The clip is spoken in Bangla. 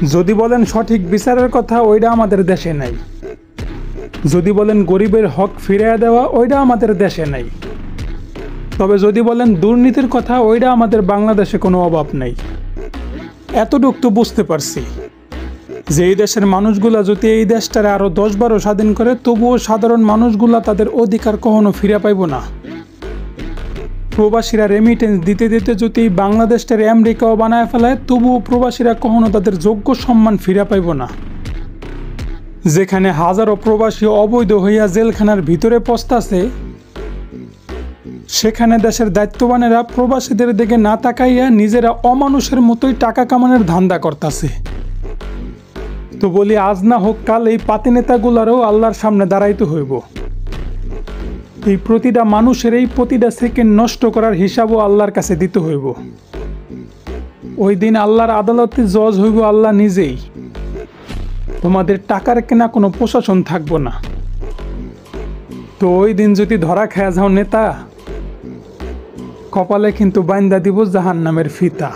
যদি বলেন সঠিক বিচারের কথা, ওইটা আমাদের দেশে নাই। যদি বলেন গরিবের হক ফিরিয়ে দেওয়া, ওইটা আমাদের দেশে নাই। তবে যদি বলেন দুর্নীতির কথা, ওইটা আমাদের বাংলাদেশে কোনো অভাব নাই। এতটুক তো বুঝতে পারছি যে এই দেশের মানুষগুলা যদি এই দেশটারে আরও 10-12 স্বাধীন করে, তবুও সাধারণ মানুষগুলা তাদের অধিকার কখনো ফিরে পাইব না। প্রবাসীরা রেমিটেন্স দিতে দিতে যদি বাংলাদেশটার আমেরিকাও বানায় ফেলায়, তবুও প্রবাসীরা কখনো তাদের যোগ্য সম্মান ফিরে পাইব না। যেখানে হাজারো প্রবাসী অবৈধ হইয়া জেলখানার ভিতরে পস্তাছে, সেখানে দেশের দায়িত্ববানেরা প্রবাসীদের দিকে না তাকাইয়া নিজেরা অমানুষের মতোই টাকা কামানোর ধান্দা করতেছে। তো বলি, আজ না হোক কাল এই পাতি নেতাগুলারও আল্লাহর সামনে দাঁড়াইতে হইব। এই প্রতিটা মানুষের এই প্রতিটা সেকেন্ড নষ্ট করার হিসাবও আল্লাহর কাছে দিতে হইব। ওই দিন আল্লাহর আদালতে জজ হইব আল্লাহ নিজেই। তোমাদের টাকার কেনা কোনো প্রশাসন থাকবো না। তো ওই দিন যদি ধরা খেয়া যাও নেতা, কপালে কিন্তু বাইন্দা দিব জাহান্নামের ফিতা।